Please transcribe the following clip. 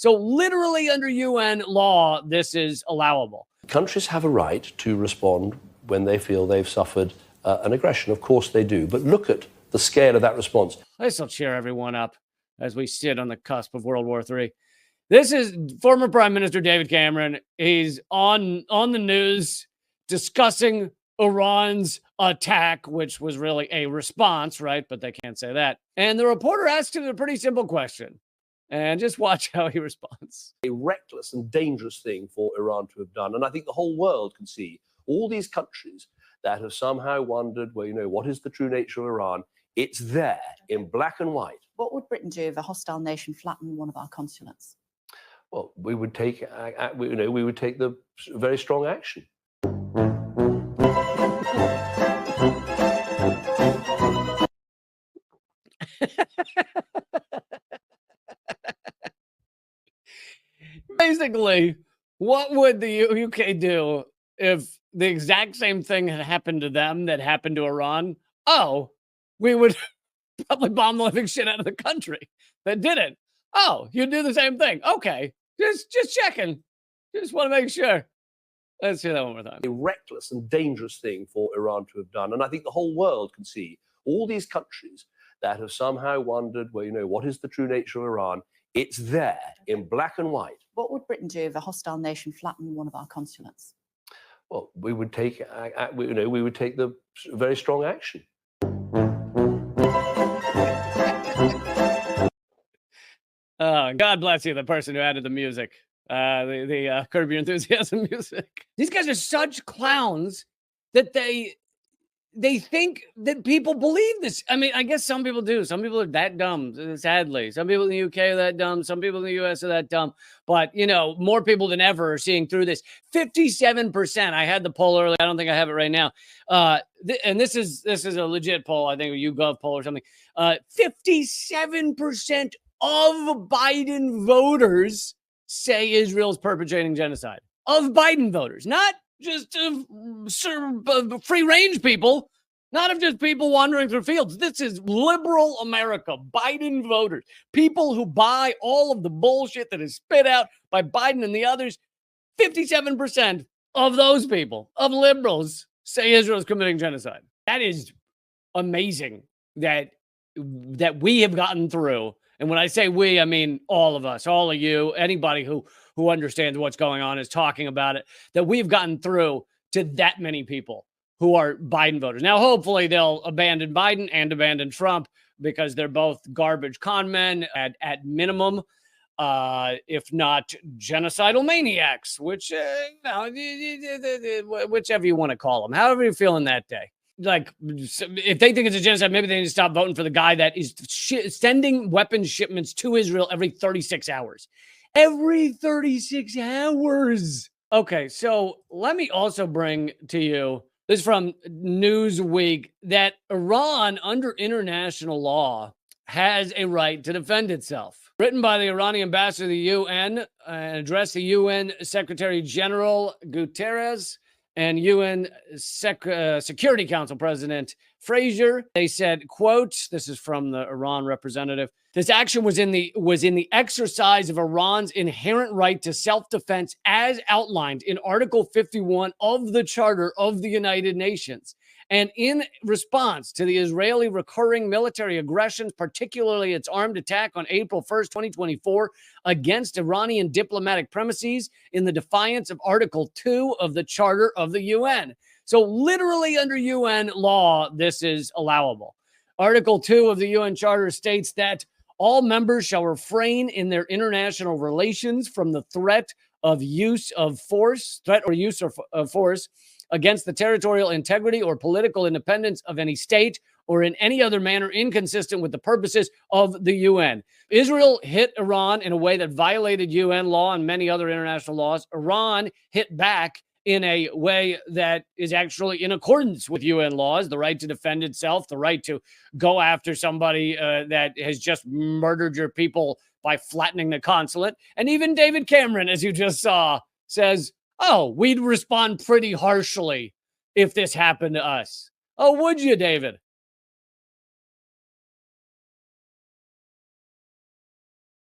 So literally under UN law, this is allowable. Countries have a right to respond when they feel they've suffered an aggression. Of course they do. But look at the scale of that response. I still cheer everyone up as we sit on the cusp of World War III. This is former Prime Minister David Cameron. He's on the news discussing Iran's attack, which was really a response, right? But they can't say that. And the reporter asked him a pretty simple question. And just watch how he responds. A reckless and dangerous thing for Iran to have done. And I think the whole world can see all these countries that have somehow wondered, well, what is the true nature of Iran? It's there in black and white. What would Britain do if a hostile nation flattened one of our consulates? Well, we would take the very strong action. Basically, what would the UK do if the exact same thing had happened to them that happened to Iran? Oh, we would probably bomb the living shit out of the country that did it. Oh, you do the same thing. Okay, just checking. Just want to make sure. Let's hear that one more time. A reckless and dangerous thing for Iran to have done. And I think the whole world can see all these countries that have somehow wondered, well, what is the true nature of Iran? It's there in black and white. What would Britain do if a hostile nation flattened one of our consulates? Well, we would take the very strong action. God bless you, the person who added the music, the Curb Your Enthusiasm music. These guys are such clowns that they think that people believe this. I mean, I guess some people do. Some people are that dumb, sadly. Some people in the UK are that dumb. Some people in the US are that dumb. But, more people than ever are seeing through this. 57%. I had the poll earlier. I don't think I have it right now. And this is a legit poll. I think a YouGov poll or something. 57% of Biden voters say Israel's perpetrating genocide. Of Biden voters, not just free range people, not of just people wandering through fields. This is liberal America, Biden voters, people who buy all of the bullshit that is spit out by Biden and the others. 57% of those people, of liberals, say Israel is committing genocide. That is amazing that we have gotten through. And when I say we, I mean all of us, all of you, anybody who understands what's going on is talking about it, that we've gotten through to that many people who are Biden voters. Now, hopefully they'll abandon Biden and abandon Trump because they're both garbage con men at minimum, if not genocidal maniacs, which, whichever you want to call them, however you're feeling that day. Like, if they think it's a genocide, maybe they need to stop voting for the guy that is sending weapons shipments to Israel every 36 hours. Every 36 hours. Okay, so let me also bring to you, this is from Newsweek, that Iran, under international law, has a right to defend itself. Written by the Iranian ambassador to the UN and addressed to UN Secretary General Guterres and UN Security Council President Fraser. They said, quote, this is from the Iran representative, this action was in the exercise of Iran's inherent right to self-defense as outlined in Article 51 of the Charter of the United Nations. And in response to the Israeli recurring military aggressions, particularly its armed attack on April 1st, 2024, against Iranian diplomatic premises in the defiance of Article 2 of the Charter of the UN. So literally under UN law, this is allowable. Article 2 of the UN Charter states that all members shall refrain in their international relations from the threat or use of force against the territorial integrity or political independence of any state or in any other manner inconsistent with the purposes of the UN. Israel hit Iran in a way that violated UN law and many other international laws. Iran hit back in a way that is actually in accordance with UN laws, the right to defend itself, the right to go after somebody that has just murdered your people by flattening the consulate. And even David Cameron, as you just saw, says, oh, we'd respond pretty harshly if this happened to us. Oh, would you, David?